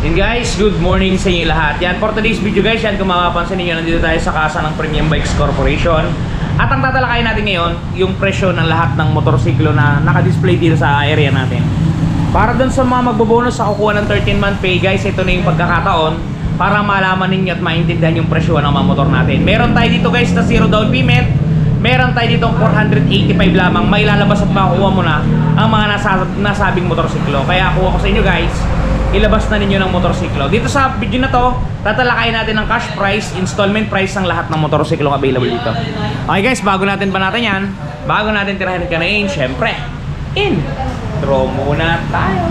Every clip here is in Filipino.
Yun guys, good morning sa inyo lahat. Yan, for today's video guys, yan kung mapapansin ninyo, nandito tayo sa kasa ng Premium Bikes Corporation. At ang tatalakayin natin ngayon, yung presyo ng lahat ng motorsiklo na naka-display dito sa area natin. Para dun sa mga magbobonus sa kukuha ng 13-month pay guys, ito na yung pagkakataon para malaman ninyo at maintindihan yung presyo ng mga motor natin. Meron tayo dito guys na 0 down payment. Meron tayo dito 485 lamang. May lalabas at makukuha mo na ang mga nasabing motorsiklo. Kaya kuha ko sa inyo guys, ilabas na ninyo ng motorsiklo. Dito sa video na to, tatalakayin natin ang cash price, installment price ng lahat ng motorsiklo available dito. Okay guys, bago natin yan, bago natin tirahin ka na yun, syempre, intro muna tayo.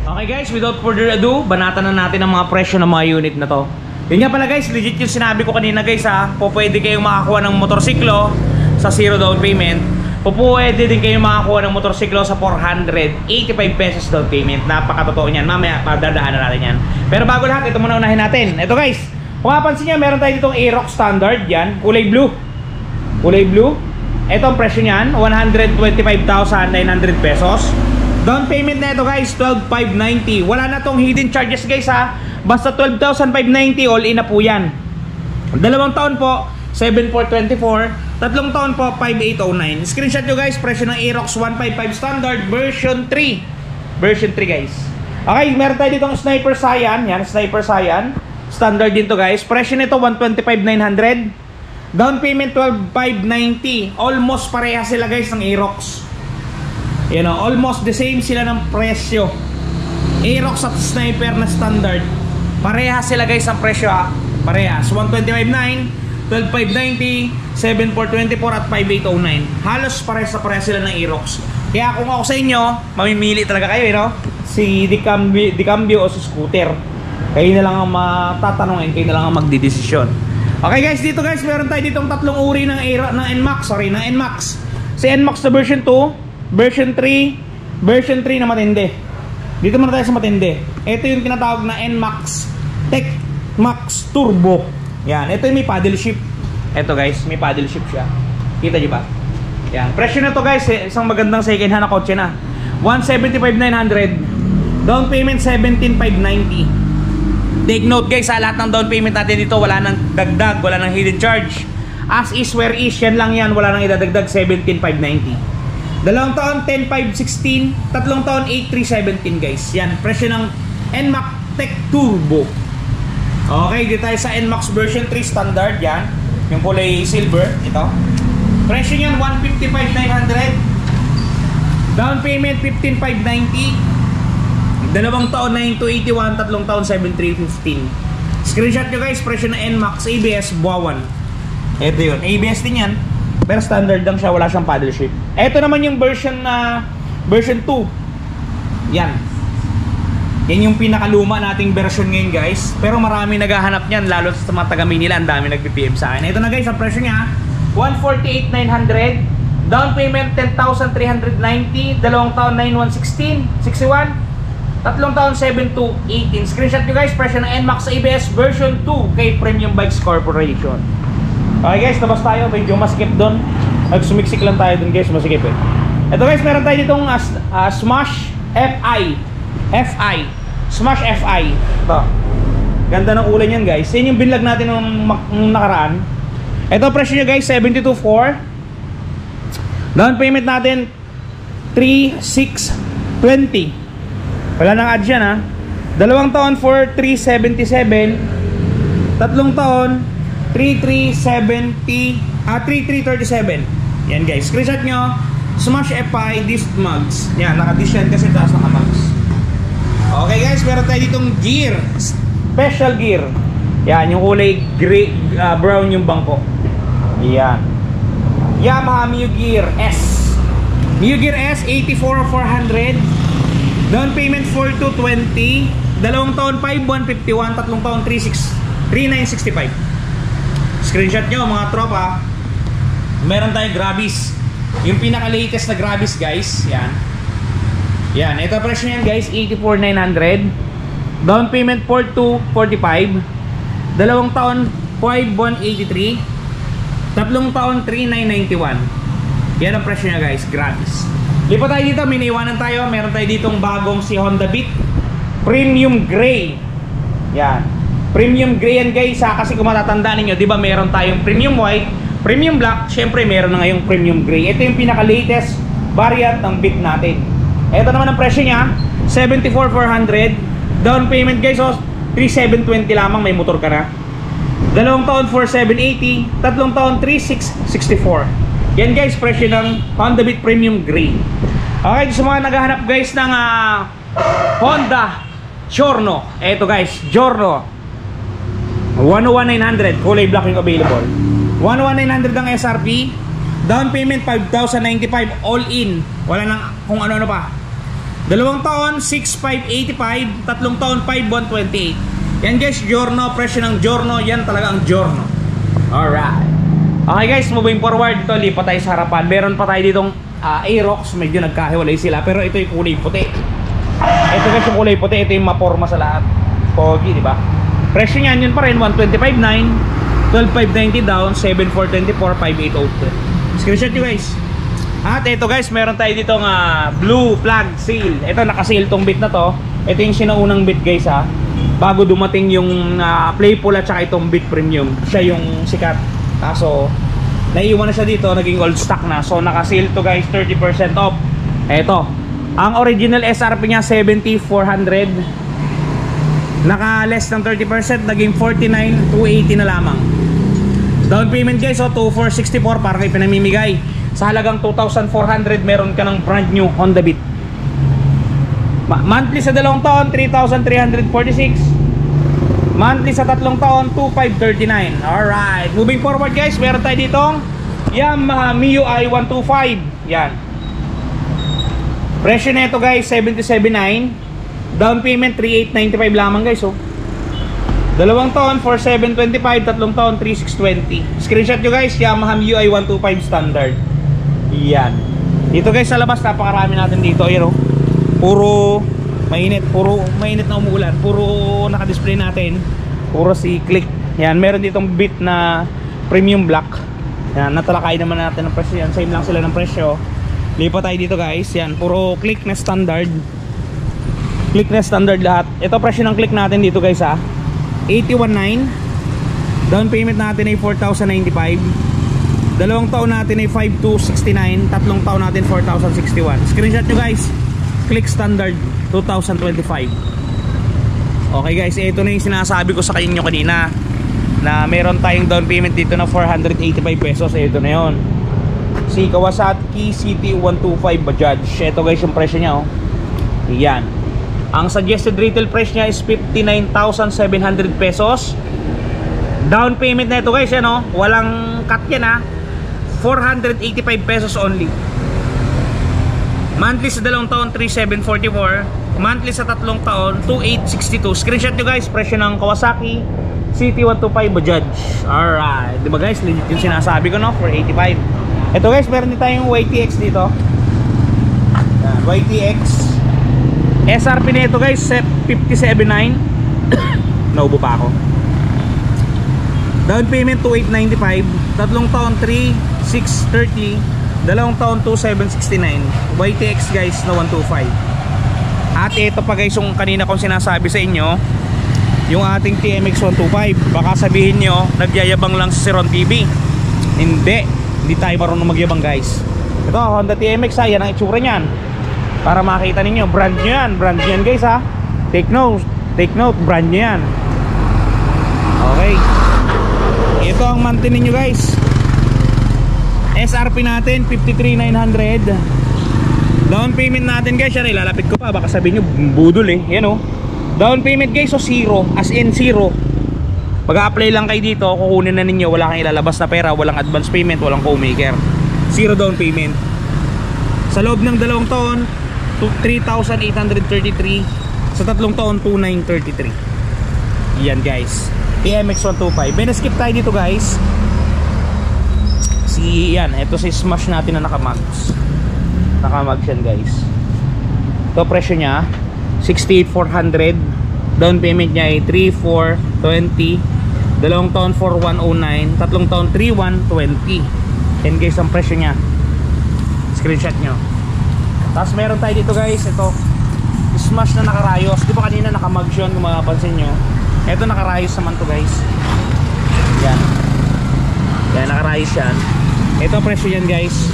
Okay guys, without further ado, banatan na natin ang mga presyo ng mga unit na to. Yun nga pala guys, legit yung sinabi ko kanina guys ha, pwede kayong makakuha ng motorsiklo sa 0 down payment. Pwede din kayo makakuha ng motorsiklo sa 485 pesos down payment. Napakatotoo niyan. Mamaya madadaanan natin yan. Pero bago lahat, ito muna unahin natin. Ito guys, kung mapansin nyo, meron tayo ditong Aerox Standard. Yan, kulay blue. Kulay blue. Ito ang presyo niyan, 125,900 pesos. Down payment na ito guys, 12,590. Wala na tong hidden charges guys ha. Basta 12,590, all in na po yan. 2 taon po, 7,424. 3 taon po, 5,809. Screenshot nyo guys, presyo ng Aerox 155 Standard version 3. Version 3 guys. Okay, meron tayo ditong Sniper Cyan. Yan, Sniper Cyan. Standard din to guys. Presyo nito 125,900. Down payment 12,590. Almost pareha sila guys ng Aerox. You know, almost the same sila ng presyo. Aerox at Sniper na Standard. Pareha sila guys ang presyo ha. Parehas. 125,900. 12,590, 7,424 at 5,809. Halos pares sila ng Aerox. Kaya kung ako sa inyo, mamimili talaga kayo, no? Si Dicambio o si Scooter. Kayo na lang ang matatanungin, kayo na lang ang magdidesisyon. Okay guys, dito guys, meron tayo ditong tatlong uri ng NMAX, ng NMAX. Si NMAX na version 2, version 3, version 3 na matindi. Dito muna tayo sa matindi. Ito yung tinatawag na NMAX Tech Max Turbo. Yan, ito yung may paddle shift. Ito guys, may paddle shift siya. Kita niyo ba? Yan, presyo na to guys, isang magandang second hand na kotse na. 175,900. Down payment 17,590. Take note guys, sa lahat ng down payment natin dito, wala nang dagdag, wala nang hidden charge. As is where is, yan lang yan, wala nang idadagdag. 17,590. 2 taon 10,516. 3 taon 8,317 guys. Yan, presyo ng NMAX Tech Turbo. Okay, dito tayo sa NMAX version 3 Standard. Yan, yung kulay silver. Ito, presyo nyan 155,900. Down payment 15,590. 2 taon 9,281. 3 taon 7,315. Screenshot nyo guys, presyo na NMAX ABS buwawan. Ito yun, ABS din yan, pero standard lang siya, wala siyang paddle shift. Ito naman yung version na version 2. Yan, yan yung pinakaluma nating version ngayon guys. Pero marami naghahanap niyan, lalo sa mga taga-Manila, ang dami nagpi-PM sa akin. Ito na guys, ang presyo niya 148,900. Down payment 10,390. 2 taon 9,116 61. 3 taon 7,218. Screenshot nyo guys, presyo ng NMAX ABS version 2 kay Premium Bikes Corporation. Okay guys, labas tayo, medyo masikip doon. Nagsumiksik lang tayo doon guys, masikip eh. Ito guys, meron tayo ditong Smash FI. Smash FI. Ito, ganda ng kulay niyan guys. Yan yung binlag natin nung nakaraan. Ito presyo nyo guys, 72,400. Down payment natin 3,620. Wala nang add yan ha. 2 taon 4,377. 3 taon 3,337. Yan guys, screenshot nyo. Smash FI disc mugs. Yan, naka-disc yan kasi taas naka-mugs. Okay guys, meron tayo ditong gear, special gear. Yan, yung kulay gray, brown yung bangko. Yan, Yamaha Mio Gear S. Mio Gear S 84,400. Down payment 4,220. 2 taon 5,151. 3 taon 3,965. Screenshot nyo mga tropa. Meron tayo Gravis, yung pinaka-latest na Gravis guys. Yan. Yan, ito presyo yan guys, 84,900. Down payment 4,245. 2 taon 5,183. 3 taon 3,991. Yan ang presyo niya guys, gratis. Lipat tayo dito, may naiwanan tayo. Meron tayo ditong bagong si Honda Beat Premium Gray. Yan, Premium Gray yan guys ha. Kasi kung matatandaan ninyo, di ba meron tayong Premium White, Premium Black, syempre meron na ngayong Premium Gray. Ito yung pinaka-latest variant ng Beat natin. Ito naman ang presyo niya, 74,400. Down payment guys, 3,720 lamang, may motor ka na. 2 taon 4,780, 3 taon 3,664. Yan guys, presyo ng Honda Beat Premium Gray. Okay, sa mga naghahanap guys ng Honda Giorno, eto guys, Giorno 101,900, kulay black yung available. 101,900 ang SRP. Down payment 5,095 all in. Wala nang kung ano-ano pa. 2 taon 6,585, 3 taon 5,128. Yan guys, Giorno, presyo ng Giorno, yan talaga ang Giorno. Alright. Okay guys, moving forward, dito lipat tayo sa harapan. Meron pa tayo ditong Aerox, medyo nagkahiwalay sila, pero ito yung kulay puti. Ito guys yung kulay puti, ito yung maporma sa lahat. Pogi, di ba? Presyo niyan yun pa rin, 125,900, 12,590 down, 7,424, 5,802. Screenshot nyo guys. At ito guys, meron tayo ditong blue flag seal. Ito naka-seal tong bit na to. Ito yung sinaunang bit guys ha. Bago dumating yung Playful at saka itong Beat Premium, siya yung sikat. Kaso naiiwan na siya dito, naging old stock na. So naka-sale to guys, 30% off. Eto, ang original SRP nya 70,400. Naka less ng 30%, naging 49,280 na lamang. Down payment guys, 2,464 para kayo pinamimigay. Sa halagang 2,400 meron ka ng brand new Honda Beat. Monthly sa 2 taon 3,346. Monthly sa 3 taon 2,539. Alright, moving forward guys, meron tayo ditong Yamaha MIUI 125. Yan, presyo nito guys 77,900. Down payment 3,895 lamang guys. 2 taon 4,725, 3 taon 3,620. Screenshot nyo guys, Yamaha MIUI 125 standard. Yan, dito guys sa labas napakarami natin dito. Yan puro mainit na umuulan, puro naka-display natin, puro si Click. Yan, meron ditong Beat na Premium Black. Yan, natalakay naman natin ang presyo yan, same lang sila ng presyo. Lipat tayo dito guys. Yan, puro Click na standard. Click na standard lahat. Ito presyo ng Click natin dito guys 81,900. Down payment natin ay 4,095. 2 taon natin ay 5,269. 3 taon natin 4,061. Screenshot nyo guys, Click standard 2025. Okay guys, ito na yung sinasabi ko sa inyo kanina, na meron tayong down payment dito na 485 pesos. Ito na yon, si Kawasaki CT125 Bajaj. Ito guys yung presyo nya. Yan, ang suggested retail price nya is 59,700 pesos. Down payment na ito guys, walang cut yan 485 pesos only. Monthly sa 2 taon 3,744. Monthly sa 3 taon 2,862. Screenshot nyo guys, presyo ng Kawasaki CT125 Bajaj. Alright, diba guys, legit yung sinasabi ko 485. Ito guys, meron din tayong YTX dito. Yan, YTX SRP na ito guys 57,900. Naubo pa ako. Down payment 2,895. 3 taon 3,630. 2 taon 2,769. YTX guys na 125. At ito pa guys yung kanina kong sinasabi sa inyo, yung ating TMX 125. Baka sabihin nyo nagyayabang lang si Ron TV. Hindi tayo marunong magyabang guys. Ito Honda TMX yan ang itsura nyan. Para makita ninyo, brand nyo yan. Brand nyo yan guys Take note, brand nyo yan. Okay, ito ang monthly ninyo guys. SRP natin 53,900. Down payment natin guys, yan ilalapit ko pa, baka sabihin nyo budol yan Down payment guys, zero, as in zero. Pag-a-apply lang kayo dito, kukunin na ninyo, wala kang ilalabas na pera, walang advance payment, walang co-maker. Zero down payment. Sa loob ng 2 taon 3,833. Sa 3 taon 2,933. Yan guys, TMX 125. Binaskip tayo dito guys. Ito si Smash natin na nakamags. Nakamags yan guys. Ito presyo nya 68,400. Down payment nya ay 3,420. 2 taon 4,109. 3 taon 3,120. Yan guys ang presyo nya. screenshot nyo. Tapos meron tayo dito guys, ito smash na nakarayos. Di ba kanina nakamag yun kung mapapansin nyo. Ito nakarayos naman to guys. Yan. Yan, nakarayos yan. Ito presyo yan guys,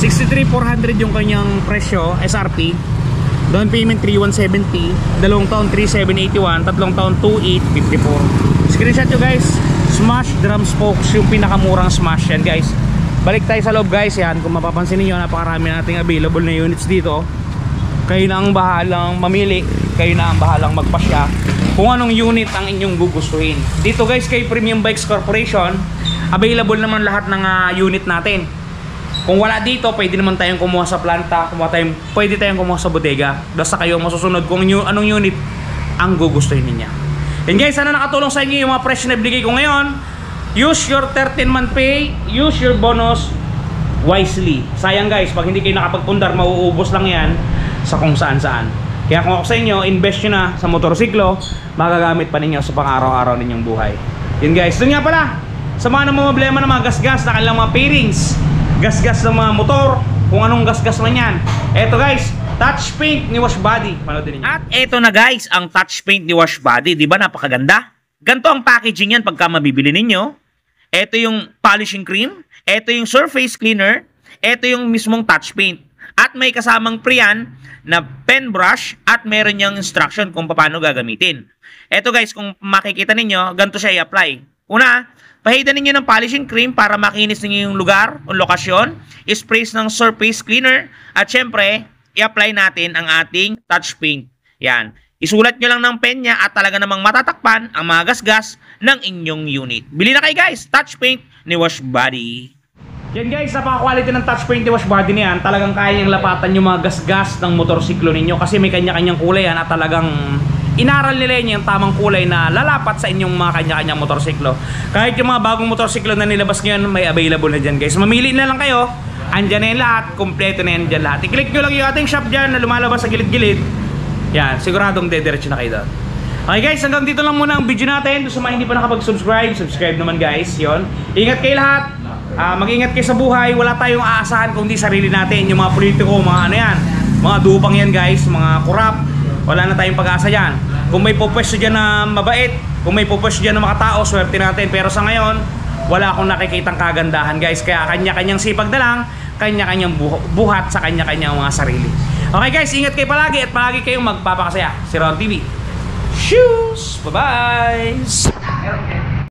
63,400 yung kanyang presyo, SRP. Down payment 3,170. 2 taon 3,781. 3 taon 2,854. Screenshot nyo guys. Smash drum spokes, yung pinakamurang smash yan guys. Balik tayo sa loob guys. Yan, kung mapapansin niyo, napakarami nating available na units dito. Kayo na ang bahalang mamili, kayo na ang bahalang magpasya kung anong unit ang inyong gugustuhin. Dito guys kay Premium Bikes Corporation, available naman lahat ng unit natin. Kung wala dito, pwede naman tayong kumuha sa planta, pwede tayong kumuha sa bodega. Basta kayo masusunod kung anong unit ang gugustuhin niya. And guys, sana nakatulong sa inyo yung mga presyo na ibigay ko ngayon. Use your 13-month pay, use your bonus wisely. Sayang guys, pag hindi kayo nakapagpundar, mauubos lang yan sa kung saan-saan. Kaya kung ako sa inyo, invest nyo na sa motorsiklo, magagamit pa ninyo sa pang-araw-araw ninyong buhay. Yun guys, ito nga pala, sa mga problema ng mga gasgas na kanilang mga pairings, gasgas ng mga motor, kung anong gasgas man yan. Eto guys, touch paint ni Wash Body. Panoodin niyo. At eto na guys, ang touch paint ni Wash Body. Di ba napakaganda? Ganto ang packaging yan pagka mabibili ninyo. Eto yung polishing cream, eto yung surface cleaner, eto yung mismong touch paint. At may kasamang pre-yan na pen brush at meron niyang instruction kung paano gagamitin. Eto guys, kung makikita ninyo, ganito siya i-apply. Una, pahidan ninyo ng polishing cream para makinis ninyo yung lugar o lokasyon. Sprays ng surface cleaner. At syempre, i-apply natin ang ating touch paint. Yan. Isulat nyo lang ng pen niya at talaga namang matatakpan ang mga gasgas ng inyong unit. Bili na kayo guys, touch paint ni Wash Body. Yan guys, napaka-quality ng touch paint ni Wash Body niyan. Talagang kaya niyang lapatan yung mga gasgas ng motorsiklo ninyo kasi may kanya-kanyang kulay yan at talagang inaral nila niya yung tamang kulay na lalapat sa inyong mga kanya-kanyang motorsiklo. Kahit yung mga bagong motorsiklo na nilabas ngayon, may available na dyan guys. Mamili na lang kayo. Andyan na yung lahat. Kompleto na yan dyan lahat. I-click nyo lang yung ating shop dyan na lumalabas sa gilid-gilid. Yan, siguradong dediretso na kayo doon. Okay guys, hanggang dito lang muna ang video natin. Doon sa mga hindi pa nakapag-subscribe, subscribe naman guys. Yon. Ingat kayo lahat. Mag-ingat kayo sa buhay. Wala tayong aasahan kung di sarili natin. Yung mga politiko, mga ano yan, mga dupang yan guys, mga kurap. Wala na tayong pag-asa dyan. Kung may pupwesto dyan na mabait, kung may pupwesto dyan na mga tao, swerte natin. Pero sa ngayon, wala akong nakikitang kagandahan guys. Kaya kanya-kanyang sipag na lang, kanya-kanyang buhat sa kanya-kanyang mga sarili. Okay guys, ingat kayo palagi at palagi kayong magpapakasaya. Si Ron TV. Shoes! Bye-bye!